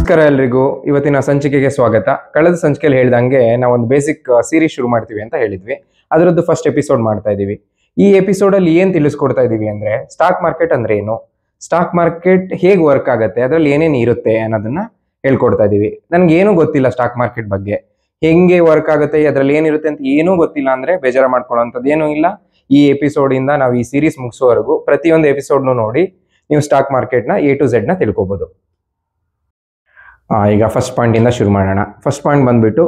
ನಮಸ್ಕಾರ ಎಲ್ರಿಗೂ. ಇವತ್ತಿನ ಸಂಚಿಕೆಗೆ ಸ್ವಾಗತ. ಕಳೆದ ಸಂಚಿಕೆಯಲ್ಲಿ ಹೇಳ್ದಂಗೆ ನಾವೊಂದು ಬೇಸಿಕ್ ಸೀರೀಸ್ ಶುರು ಮಾಡ್ತೀವಿ ಅಂತ ಹೇಳಿದ್ವಿ. ಅದರದ್ದು ಫಸ್ಟ್ ಎಪಿಸೋಡ್ ಮಾಡ್ತಾ ಇದೀವಿ. ಈ ಎಪಿಸೋಡಲ್ಲಿ ಏನು ತಿಳಿಸ್ಕೊಡ್ತಾ ಇದೀವಿ ಅಂದ್ರೆ ಸ್ಟಾಕ್ ಮಾರ್ಕೆಟ್ ಅಂದ್ರೆ ಏನು, ಸ್ಟಾಕ್ ಮಾರ್ಕೆಟ್ ಹೇಗೆ ವರ್ಕ್ ಆಗುತ್ತೆ, ಅದರಲ್ಲಿ ಏನೇನು ಇರುತ್ತೆ ಅನ್ನೋದನ್ನ ಹೇಳ್ಕೊಡ್ತಾ ಇದೀವಿ. ನನ್ಗೆ ಏನೂ ಗೊತ್ತಿಲ್ಲ ಸ್ಟಾಕ್ ಮಾರ್ಕೆಟ್ ಬಗ್ಗೆ, ಹೆಂಗೆ ವರ್ಕ್ ಆಗುತ್ತೆ, ಅದರಲ್ಲಿ ಏನಿರುತ್ತೆ ಅಂತ ಏನೂ ಗೊತ್ತಿಲ್ಲ ಅಂದ್ರೆ ಬೇಜಾರ ಮಾಡ್ಕೊಳ್ಳೋಂಥದ್ದು ಏನೂ ಇಲ್ಲ. ಈ ಎಪಿಸೋಡಿಂದ ನಾವು ಈ ಸೀರೀಸ್ ಮುಗಿಸೋವರೆಗೂ ಪ್ರತಿಯೊಂದು ಎಪಿಸೋಡ್ನು ನೋಡಿ ನೀವು ಸ್ಟಾಕ್ ಮಾರ್ಕೆಟ್ನ A to Z ನ ತಿಳ್ಕೊಬೋದು. ಈಗ ಫಸ್ಟ್ ಪಾಯಿಂಟಿಂದ ಶುರು ಮಾಡೋಣ. ಫಸ್ಟ್ ಪಾಯಿಂಟ್ ಬಂದ್ಬಿಟ್ಟು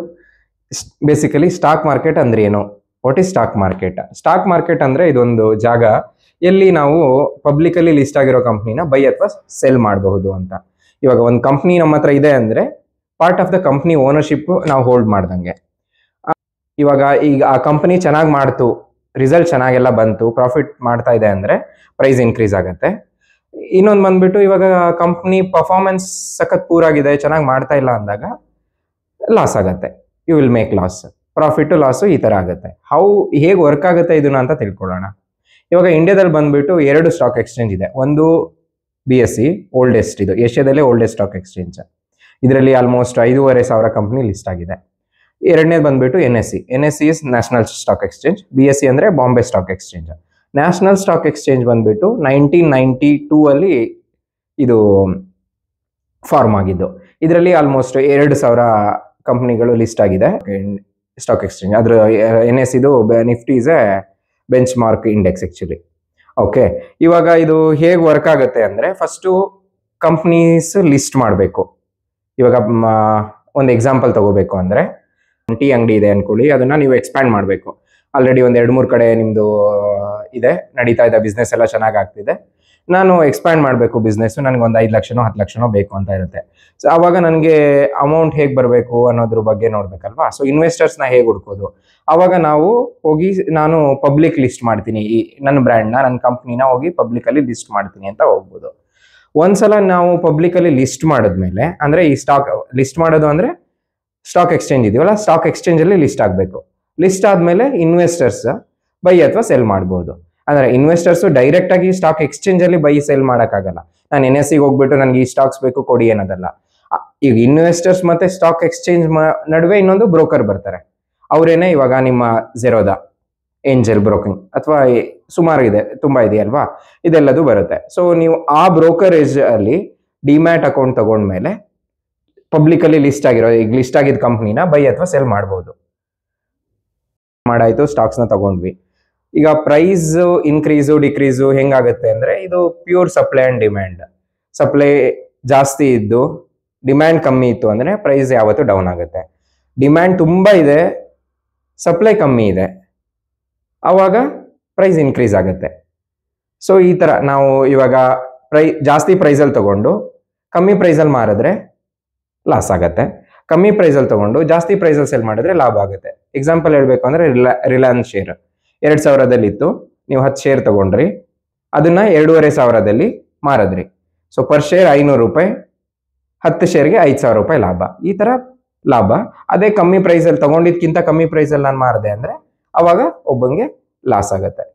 ಬೇಸಿಕಲಿ ಸ್ಟಾಕ್ ಮಾರ್ಕೆಟ್ ಅಂದ್ರೆ ಏನು, what is stock market. Stock market ಅಂದ್ರೆ ಇದೊಂದು ಜಾಗ ಎಲ್ಲಿ ನಾವು ಪಬ್ಲಿಕಲಿ ಲಿಸ್ಟ್ ಆಗಿರೋ ಕಂಪ್ನಿನ ಬೈ ಅಥವಾ ಸೆಲ್ ಮಾಡಬಹುದು ಅಂತ. ಇವಾಗ ಒಂದು ಕಂಪ್ನಿ ನಮ್ಮ ಹತ್ರ ಇದೆ ಅಂದ್ರೆ part of the company ownership ನಾವು ಹೋಲ್ಡ್ ಮಾಡ್ದಂಗೆ. ಇವಾಗ ಈಗ ಆ ಕಂಪ್ನಿ ಚೆನ್ನಾಗಿ ಮಾಡ್ತು, ರಿಸಲ್ಟ್ ಚೆನ್ನಾಗೆಲ್ಲ ಬಂತು, ಪ್ರಾಫಿಟ್ ಮಾಡ್ತಾ ಇದೆ ಅಂದ್ರೆ ಪ್ರೈಸ್ ಇನ್ಕ್ರೀಸ್ ಆಗುತ್ತೆ. ಇನ್ನೊಂದು ಬಂದ್ಬಿಟ್ಟು ಇವಾಗ ಕಂಪ್ನಿ ಪರ್ಫಾರ್ಮೆನ್ಸ್ ಸಖತ್ ಪೂರಾಗಿದೆ, ಚೆನ್ನಾಗಿ ಮಾಡ್ತಾ ಇಲ್ಲ ಅಂದಾಗ ಲಾಸ್ ಆಗುತ್ತೆ. You will make loss, profit loss ಈ ಥರ ಆಗುತ್ತೆ. ಹೇಗೆ ವರ್ಕ್ ಆಗುತ್ತೆ ಇದನ್ನ ಅಂತ ತಿಳ್ಕೊಳ್ಳೋಣ. ಇವಾಗ ಇಂಡಿಯಾದಲ್ಲಿ ಬಂದ್ಬಿಟ್ಟು 2 ಸ್ಟಾಕ್ ಎಕ್ಸ್ಚೇಂಜ್ ಇದೆ. ಒಂದು BSE, ಓಲ್ಡೆಸ್ಟ್, ಇದು ಏಷ್ಯಾದಲ್ಲೇ ಓಲ್ಡೆಸ್ಟ್ ಸ್ಟಾಕ್ ಎಕ್ಸ್ಚೇಂಜ್. ಇದರಲ್ಲಿ ಆಲ್ಮೋಸ್ಟ್ 5,500 ಕಂಪ್ನಿ ಲಿಸ್ಟ್ ಆಗಿದೆ. ಎರಡನೇದು ಬಂದ್ಬಿಟ್ಟು NSE is national stock exchange. BSE ಅಂದ್ರೆ Bombay stock exchange. National stock exchange ಬಂದ್ಬಿಟ್ಟು 1992 ಅಲ್ಲಿ ಇದು ಫಾರ್ಮ್ ಆಗಿದ್ದು. ಇದರಲ್ಲಿ ಆಲ್ಮೋಸ್ಟ್ 2,000 ಕಂಪ್ನಿಗಳು ಲಿಸ್ಟ್ ಆಗಿದೆ ಸ್ಟಾಕ್ ಎಕ್ಸ್ಚೇಂಜ್. ಅದ್ರ NSEದು Nifty is a benchmark index actually. Okay, ಇವಾಗ ಇದು ಹೇಗೆ ವರ್ಕ್ ಆಗುತ್ತೆ ಅಂದ್ರೆ ಫಸ್ಟು ಕಂಪ್ನೀಸ್ ಲಿಸ್ಟ್ ಮಾಡಬೇಕು. ಇವಾಗ ಒಂದು ಎಕ್ಸಾಂಪಲ್ ತಗೋಬೇಕು ಅಂದ್ರೆ ಟೀ ಅಂಗಡಿ ಇದೆ ಅನ್ಕೊಳ್ಳಿ, ಅದನ್ನ ನೀವು ಎಕ್ಸ್ಪ್ಯಾಂಡ್ ಮಾಡಬೇಕು. ಆಲ್ರೆಡಿ ಒಂದು 2-3 ಕಡೆ ನಿಮ್ದು ಇದೆ, ನಡೀತಾ ಇದೆ, ಬಿಸ್ನೆಸ್ ಎಲ್ಲ ಚೆನ್ನಾಗಿ ಆಗ್ತಿದೆ. ನಾನು ಎಕ್ಸ್ಪ್ಯಾಂಡ್ ಮಾಡಬೇಕು ಬಿಸ್ನೆಸ್, ನನಗೆ ಒಂದು 5 ಲಕ್ಷನೋ 10 ಲಕ್ಷನೋ ಬೇಕು ಅಂತ ಇರುತ್ತೆ. ಸೊ ಆವಾಗ ನನಗೆ ಅಮೌಂಟ್ ಹೇಗೆ ಬರಬೇಕು ಅನ್ನೋದ್ರ ಬಗ್ಗೆ ನೋಡ್ಬೇಕಲ್ವಾ. ಸೊ ಇನ್ವೆಸ್ಟರ್ಸ್ನ ಹೇಗೆ ಹುಡ್ಕೋದು, ಆವಾಗ ನಾವು ಹೋಗಿ ನಾನು ಪಬ್ಲಿಕ್ ಲಿಸ್ಟ್ ಮಾಡ್ತೀನಿ, ಈ ನನ್ನ ಬ್ರ್ಯಾಂಡ್ನ, ನನ್ನ ಕಂಪ್ನಿನ ಹೋಗಿ ಪಬ್ಲಿಕಲ್ಲಿ ಲಿಸ್ಟ್ ಮಾಡ್ತೀನಿ ಅಂತ ಹೋಗ್ಬೋದು. ಒಂದ್ಸಲ ನಾವು ಪಬ್ಲಿಕಲ್ಲಿ ಲಿಸ್ಟ್ ಮಾಡಿದ್ಮೇಲೆ, ಅಂದ್ರೆ ಈ ಸ್ಟಾಕ್ ಲಿಸ್ಟ್ ಮಾಡೋದು ಅಂದ್ರೆ ಸ್ಟಾಕ್ ಎಕ್ಸ್ಚೇಂಜ್ ಇದೆಯಲ್ಲ, ಸ್ಟಾಕ್ ಎಕ್ಸ್ಚೇಂಜಲ್ಲಿ ಲಿಸ್ಟ್ ಆಗಬೇಕು. ಲಿಸ್ಟ್ ಆದ್ಮೇಲೆ ಇನ್ವೆಸ್ಟರ್ಸ್ ಬೈ ಅಥವಾ ಸೆಲ್ ಮಾಡ್ಬೋದು. ಅಂದ್ರೆ ಇನ್ವೆಸ್ಟರ್ಸ್ ಡೈರೆಕ್ಟ್ ಆಗಿ ಸ್ಟಾಕ್ ಎಕ್ಸ್ಚೇಂಜ್ ಅಲ್ಲಿ ಬೈ ಸೆಲ್ ಮಾಡೋಕ್ಕಾಗಲ್ಲ. ನಾನು NSE ಹೋಗ್ಬಿಟ್ಟು ನನಗೆ ಈ ಸ್ಟಾಕ್ಸ್ ಬೇಕು ಕೊಡಿ ಅನ್ನೋದಲ್ಲ. ಈಗ ಇನ್ವೆಸ್ಟರ್ಸ್ ಮತ್ತೆ ಸ್ಟಾಕ್ ಎಕ್ಸ್ಚೇಂಜ್ ನಡುವೆ ಇನ್ನೊಂದು ಬ್ರೋಕರ್ ಬರ್ತಾರೆ. ಅವರೇನೆ ಇವಾಗ ನಿಮ್ಮ ಝೆರೋದಾ, ಏಂಜಲ್ ಬ್ರೋಕಿಂಗ್ ಅಥವಾ ಸುಮಾರು ಇದೆ, ತುಂಬಾ ಇದೆಯಲ್ವಾ, ಇದೆಲ್ಲದು ಬರುತ್ತೆ. ಸೊ ನೀವು ಆ ಬ್ರೋಕರೇಜ್ ಅಲ್ಲಿ ಡಿಮ್ಯಾಟ್ ಅಕೌಂಟ್ ತಗೊಂಡ್ಮೇಲೆ ಪಬ್ಲಿಕಲ್ಲಿ ಲಿಸ್ಟ್ ಆಗಿರೋ, ಈಗ ಲಿಸ್ಟ್ ಆಗಿದ್ದ ಕಂಪ್ನಿನ ಬೈ ಅಥವಾ ಸೆಲ್ ಮಾಡ್ಬೋದು. ಮಾಡಾಯ್ತು, ಸ್ಟಾಕ್ಸ್ನ ತಗೊಂಡ್ವಿ. ಈಗ ಪ್ರೈಸ್ ಇನ್ಕ್ರೀಸು ಡಿಕ್ರೀಸು ಹೆಂಗಾಗುತ್ತೆ ಅಂದ್ರೆ ಇದು pure supply and demand. Supply ಜಾಸ್ತಿ ಇದ್ದು ಡಿಮ್ಯಾಂಡ್ ಕಮ್ಮಿ ಇತ್ತು ಅಂದ್ರೆ ಪ್ರೈಸ್ ಯಾವತ್ತೂ ಡೌನ್ ಆಗುತ್ತೆ. ಡಿಮ್ಯಾಂಡ್ ತುಂಬಾ ಇದೆ, ಸಪ್ಲೈ ಕಮ್ಮಿ ಇದೆ, ಆವಾಗ ಪ್ರೈಸ್ ಇನ್ಕ್ರೀಸ್ ಆಗುತ್ತೆ. ಸೊ ಈ ತರ ನಾವು ಇವಾಗ ಜಾಸ್ತಿ ಪ್ರೈಸಲ್ಲಿ ತಗೊಂಡು ಕಮ್ಮಿ ಪ್ರೈಸಲ್ಲಿ ಮಾರಿದ್ರೆ ಲಾಸ್ ಆಗುತ್ತೆ, ಕಮ್ಮಿ ಪ್ರೈಸಲ್ಲಿ ತಗೊಂಡು ಜಾಸ್ತಿ ಪ್ರೈಸಲ್ಲಿ ಸೆಲ್ ಮಾಡಿದ್ರೆ ಲಾಭ ಆಗುತ್ತೆ. ಎಕ್ಸಾಂಪಲ್ ಹೇಳ್ಬೇಕು ಅಂದ್ರೆ ರಿಲಯನ್ಸ್ ಶೇರ್ 2,000 ಇತ್ತು, ನೀವು 10 ಶೇರ್ ತಗೊಂಡ್ರಿ, ಅದನ್ನ 2,500 ಮಾರಿದ್ರಿ. ಸೊ ಪರ್ ಶೇರ್ 500 ರೂಪಾಯಿ, 10 ಶೇರ್ಗೆ 5,000 ರೂಪಾಯಿ ಲಾಭ. ಈ ತರ ಲಾಭ. ಅದೇ ಕಮ್ಮಿ ಪ್ರೈಸಲ್ಲಿ ತಗೊಂಡಿದ್ಕಿಂತ ಕಮ್ಮಿ ಪ್ರೈಸಲ್ಲಿ ನಾನು ಮಾರಿದೆ ಅಂದ್ರೆ ಅವಾಗ ಒಬ್ಬಂಗೆ ಲಾಸ್ ಆಗುತ್ತೆ.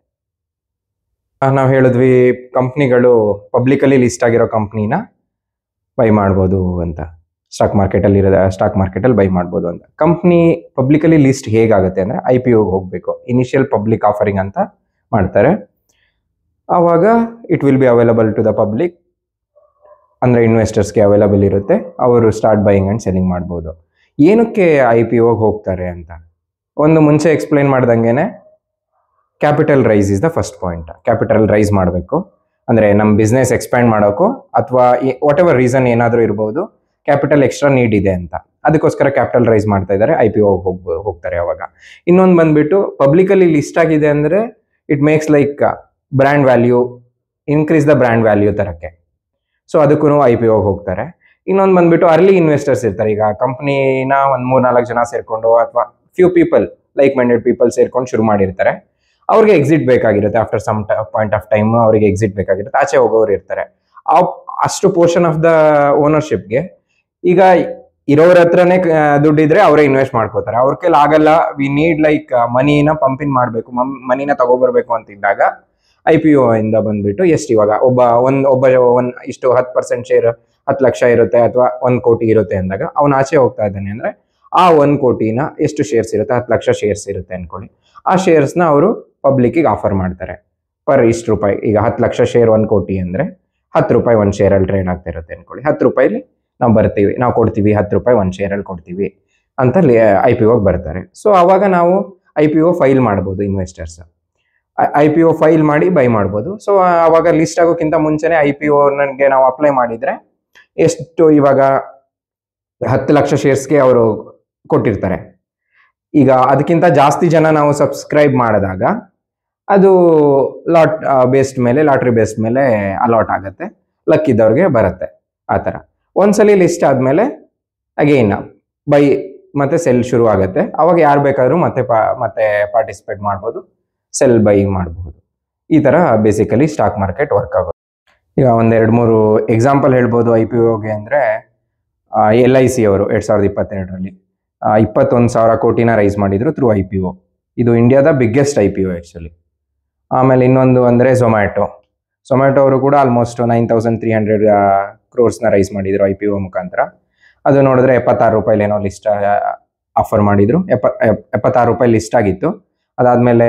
ನಾವು ಹೇಳಿದ್ವಿ ಕಂಪ್ನಿಗಳು ಪಬ್ಲಿಕಲಿ ಲಿಸ್ಟ್ ಆಗಿರೋ ಕಂಪ್ನಿನ ಬೈ ಮಾಡ್ಬೋದು ಅಂತ, ಸ್ಟಾಕ್ ಮಾರ್ಕೆಟಲ್ಲಿ ಬೈ ಮಾಡ್ಬೋದು ಅಂತ. ಕಂಪ್ನಿ ಪಬ್ಲಿಕಲಿ ಲಿಸ್ಟ್ ಹೇಗಾಗುತ್ತೆ ಅಂದ್ರೆ IPO ಹೋಗ್ಬೇಕು, ಇನಿಷಿಯಲ್ ಪಬ್ಲಿಕ್ ಆಫರಿಂಗ್ ಅಂತ ಮಾಡ್ತಾರೆ. ಆವಾಗ it will be available to the public, ಅಂದ್ರೆ ಇನ್ವೆಸ್ಟರ್ಸ್ಗೆ ಅವೈಲಬಲ್ ಇರುತ್ತೆ, ಅವರು ಸ್ಟಾರ್ಟ್ ಬೈಯಿಂಗ್ ಅಂಡ್ ಸೆಲ್ಲಿಂಗ್ ಮಾಡ್ಬೋದು. ಏನಕ್ಕೆ IPO ಹೋಗ್ತಾರೆ ಅಂತ ಒಂದು ಮುಂಚೆ ಎಕ್ಸ್ಪ್ಲೈನ್ ಮಾಡ್ದಂಗೆನೆ capital raise is the first point. Capital raise ಮಾಡಬೇಕು ಅಂದ್ರೆ ನಮ್ಮ ಬಿಸ್ನೆಸ್ ಎಕ್ಸ್ಪ್ಯಾಂಡ್ ಮಾಡೋಕ್ಕೋ ಅಥವಾ ವಾಟ್ ಎವರ್ ರೀಸನ್ ಏನಾದರೂ ಇರ್ಬೋದು, ಕ್ಯಾಪಿಟಲ್ ಎಕ್ಸ್ಟ್ರಾ ನೀಡ್ ಇದೆ ಅಂತ, ಅದಕ್ಕೋಸ್ಕರ ಕ್ಯಾಪಿಟಲ್ ರೈಸ್ ಮಾಡ್ತಾ ಇದ್ದಾರೆ, IPO ಹೋಗ್ತಾರೆ. ಅವಾಗ ಇನ್ನೊಂದು ಬಂದ್ಬಿಟ್ಟು ಪಬ್ಲಿಕಲಿ ಲಿಸ್ಟ್ ಆಗಿದೆ ಅಂದ್ರೆ it makes like brand value, increase the brand value ತರಕ್ಕೆ. ಸೊ ಅದಕ್ಕೂ IPO ಹೋಗ್ತಾರೆ. ಇನ್ನೊಂದು ಬಂದ್ಬಿಟ್ಟು ಅರ್ಲಿ ಇನ್ವೆಸ್ಟರ್ಸ್ ಇರ್ತಾರೆ. ಈಗ ಕಂಪ್ನಿನ ಒಂದು 3-4 ಜನ ಸೇರ್ಕೊಂಡು ಅಥವಾ few people, like minded people ಸೇರ್ಕೊಂಡು ಶುರು ಮಾಡಿರ್ತಾರೆ. ಅವ್ರಿಗೆ ಎಕ್ಸಿಟ್ ಬೇಕಾಗಿರುತ್ತೆ, after some point of time ಅವರಿಗೆ ಎಕ್ಸಿಟ್ ಬೇಕಾಗಿರುತ್ತೆ, ಆಚೆ ಹೋಗೋರು ಇರ್ತಾರೆ. ಅಷ್ಟು ಪೋರ್ಷನ್ ಆಫ್ ದ ಓನರ್ಶಿಪ್ಗೆ ಈಗ ಇರೋರ ಹತ್ರನೇ ದುಡ್ಡಿದ್ರೆ ಅವರೇ ಇನ್ವೆಸ್ಟ್ ಮಾಡ್ಕೋತಾರೆ. ಅವ್ರ ಕೈಲಿ ಆಗಲ್ಲ, ವಿ ನೀಡ್ ಲೈಕ್ ಮನಿನ ಪಂಪಿಂಗ್ ಮಾಡಬೇಕು, ಮನಿನ ತಗೋಬರ್ಬೇಕು ಅಂತಿದ್ದಾಗ IPO ಇಂದ ಬಂದ್ಬಿಟ್ಟು ಎಷ್ಟು ಇವಾಗ ಒಬ್ಬ ಇಷ್ಟು 10% ಶೇರ್ 10 ಲಕ್ಷ ಇರುತ್ತೆ ಅಥವಾ 1 ಕೋಟಿ ಇರುತ್ತೆ ಅಂದಾಗ ಅವನು ಆಚೆ ಹೋಗ್ತಾ ಇದ್ದಾನೆ ಅಂದರೆ ಆ 1 ಕೋಟಿನ ಎಷ್ಟು ಶೇರ್ಸ್ ಇರುತ್ತೆ, 10 ಲಕ್ಷ ಶೇರ್ಸ್ ಇರುತ್ತೆ ಅನ್ಕೊಳ್ಳಿ. ಆ ಶೇರ್ಸ್ನ ಅವರು ಪಬ್ಲಿಕ್ಕಿಗೆ ಆಫರ್ ಮಾಡ್ತಾರೆ ಪರ್ ಇಷ್ಟು ರೂಪಾಯಿ. ಈಗ 10 ಲಕ್ಷ ಶೇರ್ 1 ಕೋಟಿ ಅಂದರೆ 10 ರೂಪಾಯಿ ಒಂದು ಶೇರಲ್ಲಿ ಟ್ರೇಡ್ ಆಗ್ತಾ ಇರುತ್ತೆ ಅನ್ಕೊಳ್ಳಿ. 10 ರೂಪಾಯಿಲಿ ನಾವು ಕೊಡ್ತೀವಿ 10 ರೂಪಾಯಿ ಒಂದು ಶೇರಲ್ಲಿ ಕೊಡ್ತೀವಿ ಅಂತ IPO ಬರ್ತಾರೆ. ಸೊ ಆವಾಗ ನಾವು IPO ಫೈಲ್ ಮಾಡ್ಬೋದು ಇನ್ವೆಸ್ಟರ್ಸ್. IPO ಫೈಲ್ ಮಾಡಿ ಬೈ ಮಾಡ್ಬೋದು. ಸೊ ಆವಾಗ ಲಿಸ್ಟ್ ಆಗೋಕ್ಕಿಂತ ಮುಂಚೆನೆ IPO ನನಗೆ ನಾವು ಅಪ್ಲೈ ಮಾಡಿದರೆ ಎಷ್ಟು ಇವಾಗ 10 ಲಕ್ಷ ಶೇರ್ಸ್ಗೆ ಅವರು ಕೊಟ್ಟಿರ್ತಾರೆ. ಈಗ ಅದಕ್ಕಿಂತ ಜಾಸ್ತಿ ಜನ ನಾವು ಸಬ್ಸ್ಕ್ರೈಬ್ ಮಾಡಿದಾಗ ಅದು ಲಾಟ್ರಿ ಬೇಸ್ಡ್ ಮೇಲೆ ಅಲಾಟ್ ಆಗುತ್ತೆ, ಲಕ್ ಇದ್ದವ್ರಿಗೆ ಬರುತ್ತೆ. ಆ ಥರ ಒಂದ್ಸಲಿ ಲಿಸ್ಟ್ ಆದಮೇಲೆ ಅಗೈನ್ ಬೈ ಮತ್ತೆ ಸೆಲ್ ಶುರು ಆಗುತ್ತೆ. ಅವಾಗ ಯಾರು ಬೇಕಾದರೂ ಮತ್ತೆ ಪಾರ್ಟಿಸಿಪೇಟ್ ಮಾಡ್ಬೋದು, ಸೆಲ್ ಬೈ ಮಾಡಬಹುದು. ಈ ಥರ ಬೇಸಿಕಲಿ ಸ್ಟಾಕ್ ಮಾರ್ಕೆಟ್ ವರ್ಕ್ ಆಗೋದು. ಈಗ 1-2-3 ಎಕ್ಸಾಂಪಲ್ ಹೇಳ್ಬೋದು IPOಗೆ ಅಂದರೆ LIC ಅವರು 2022ರಲ್ಲಿ 21,000 ಕೋಟಿನ ರೈಸ್ ಮಾಡಿದ್ರು ಥ್ರೂ IPO. ಇದು ಇಂಡಿಯಾದ ಬಿಗ್ಗೆಸ್ಟ್ IPO ಆ್ಯಕ್ಚುಲಿ. ಆಮೇಲೆ ಇನ್ನೊಂದು ಅಂದರೆ ಝೊಮ್ಯಾಟೊ ಅವರು ಕೂಡ ಆಲ್ಮೋಸ್ಟ್ 9,300 ಕ್ರೋರ್ಸ್ನ ರೈಸ್ ಮಾಡಿದ್ರು IPO ಮುಖಾಂತರ. ಅದು ನೋಡಿದ್ರೆ 76 ರೂಪಾಯಿಲೇನೋ ಲಿಸ್ಟ್ ಆಫರ್ ಮಾಡಿದ್ರು. 76 ರೂಪಾಯಿ ಲಿಸ್ಟ್ ಆಗಿತ್ತು. ಅದಾದಮೇಲೆ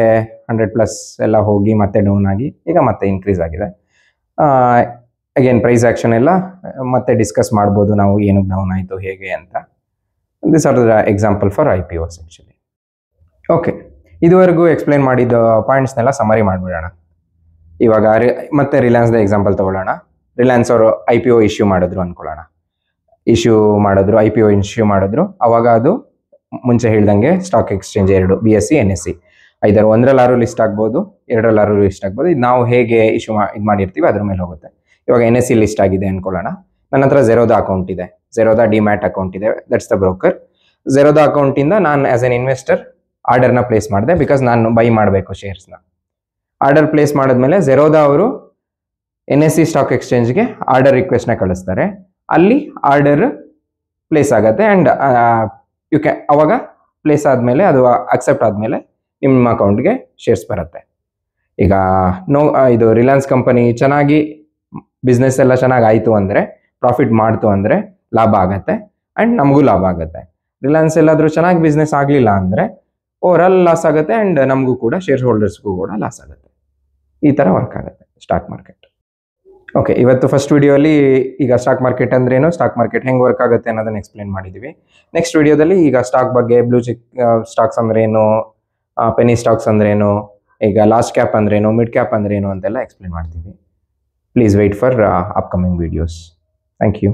100+ ಎಲ್ಲ ಹೋಗಿ ಮತ್ತೆ ಡೌನ್ ಆಗಿ ಈಗ ಮತ್ತೆ ಇನ್ಕ್ರೀಸ್ ಆಗಿದೆ. ಅಗೇನ್ ಪ್ರೈಸ್ ಆ್ಯಕ್ಷನ್ ಎಲ್ಲ ಮತ್ತೆ ಡಿಸ್ಕಸ್ ಮಾಡ್ಬೋದು ನಾವು, ಏನಕ್ಕೆ ಡೌನ್ ಆಯಿತು ಹೇಗೆ ಅಂತ. This are the example for IPOs actually. Okay, ಇದುವರೆಗೂ ಎಕ್ಸ್ಪ್ಲೈನ್ ಮಾಡಿದ ಪಾಯಿಂಟ್ಸ್ನೆಲ್ಲ ಸಮರಿ ಮಾಡಿಬಿಡೋಣ. ಇವಾಗ ಮತ್ತೆ ರಿಲಯನ್ಸ್ದ ಎಕ್ಸಾಂಪಲ್ ತೊಗೊಳ್ಳೋಣ. ರಿಲಯನ್ಸ್ ಅವರು IPO ಇಶ್ಯೂ ಮಾಡಿದ್ರು ಅಂದ್ಕೊಳ್ಳೋಣ. IPO ಇಶ್ಯೂ ಮಾಡಿದ್ರು. ಅವಾಗ ಅದು ಮುಂಚೆ ಹೇಳ್ದಂಗೆ ಸ್ಟಾಕ್ ಎಕ್ಸ್ಚೇಂಜ್ 2 BSE NSE ಐದಾರು ಒಂದರಲ್ಲಾರು ಲಿಸ್ಟ್ ಆಗ್ಬೋದು, ಎರಡರಲ್ಲಾರು ಲಿಸ್ಟ್ ಆಗ್ಬೋದು. ಇದು ನಾವು ಹೇಗೆ ಇದು ಮಾಡಿರ್ತೀವಿ ಅದ್ರ ಮೇಲೆ ಹೋಗುತ್ತೆ. ಇವಾಗ NSE ಲಿಸ್ಟ್ ಆಗಿದೆ ಅಂದ್ಕೊಳ್ಳೋಣ. ನನ್ನ ಹತ್ರ ಝೆರೋದ ಅಕೌಂಟ್ ಇದೆ, ಝೆರೋದ ಡಿಮ್ಯಾಟ್ ಅಕೌಂಟ್ ಇದೆ, ದಟ್ಸ್ ದ ಬ್ರೋಕರ್. ಝೆರೋದ ಅಕೌಂಟಿಂದ ನಾನು ಆಸ್ ಎನ್ ಇನ್ವೆಸ್ಟರ್ ಆರ್ಡರ್ನ ಪ್ಲೇಸ್ ಮಾಡಿದೆ, ಬಿಕಾಸ್ ನಾನು ಬೈ ಮಾಡಬೇಕು ಶೇರ್ಸ್ನ. ಆರ್ಡರ್ ಪ್ಲೇಸ್ ಮಾಡಿದ್ಮೇಲೆ ಝೆರೋದ ಅವರು NSE ಸ್ಟಾಕ್ ಎಕ್ಸ್ಚೇಂಜ್ಗೆ ಆರ್ಡರ್ ರಿಕ್ವೆಸ್ಟ್ನ ಕಳಿಸ್ತಾರೆ. ಅಲ್ಲಿ ಆರ್ಡರ್ ಪ್ಲೇಸ್ ಆಗುತ್ತೆ ಆ್ಯಂಡ್ ಅವಾಗ ಪ್ಲೇಸ್ ಆದಮೇಲೆ ಅದು ಅಕ್ಸೆಪ್ಟ್ ಆದಮೇಲೆ ನಿಮ್ಮ ಅಕೌಂಟ್ಗೆ ಶೇರ್ಸ್ ಬರುತ್ತೆ. ಈಗ ಇದು ರಿಲಯನ್ಸ್ ಕಂಪನಿ ಚೆನ್ನಾಗಿ ಬಿಸ್ನೆಸ್ ಎಲ್ಲ ಚೆನ್ನಾಗಿ ಆಯಿತು ಅಂದರೆ, ಪ್ರಾಫಿಟ್ ಮಾಡ್ತು ಅಂದರೆ ಲಾಭ ಆಗುತ್ತೆ ಆ್ಯಂಡ್ ನಮಗೂ ಲಾಭ ಆಗುತ್ತೆ. ರಿಲಯನ್ಸ್ ಎಲ್ಲಾದರೂ ಚೆನ್ನಾಗಿ ಬಿಸ್ನೆಸ್ ಆಗಲಿಲ್ಲ ಅಂದರೆ ಓವರಾಲ್ ಲಾಸ್ ಆಗುತ್ತೆ ಆ್ಯಂಡ್ ನಮಗೂ ಕೂಡ ಶೇರ್ ಹೋಲ್ಡರ್ಸ್ಗೂ ಕೂಡ ಲಾಸ್ ಆಗುತ್ತೆ. ಈ ಥರ ವರ್ಕ್ ಆಗುತ್ತೆ ಸ್ಟಾಕ್ ಮಾರ್ಕೆಟ್. ಓಕೆ, ಇವತ್ತು ಫಸ್ಟ್ ವಿಡಿಯೋಲಿ ಈಗ ಸ್ಟಾಕ್ ಮಾರ್ಕೆಟ್ ಅಂದ್ರೇನು, ಸ್ಟಾಕ್ ಮಾರ್ಕೆಟ್ ಹೆಂಗೆ ವರ್ಕ್ ಆಗುತ್ತೆ ಅನ್ನೋದನ್ನ ಎಕ್ಸ್ಪ್ಲೇನ್ ಮಾಡಿದ್ದೀವಿ. ನೆಕ್ಸ್ಟ್ ವಿಡಿಯೋದಲ್ಲಿ ಈಗ ಸ್ಟಾಕ್ ಬಗ್ಗೆ, ಬ್ಲೂ ಚಿಪ್ ಸ್ಟಾಕ್ಸ್ ಅಂದ್ರೇನು, ಪೆನಿ ಸ್ಟಾಕ್ಸ್ ಅಂದ್ರೇನು, ಈಗ ಲಾರ್ಜ್ ಕ್ಯಾಪ್ ಅಂದ್ರೇನು, ಮಿಡ್ ಕ್ಯಾಪ್ ಅಂದ್ರೇನು ಅಂತೆಲ್ಲ ಎಕ್ಸ್ಪ್ಲೇನ್ ಮಾಡ್ತೀವಿ. Please wait for upcoming videos. Thank you.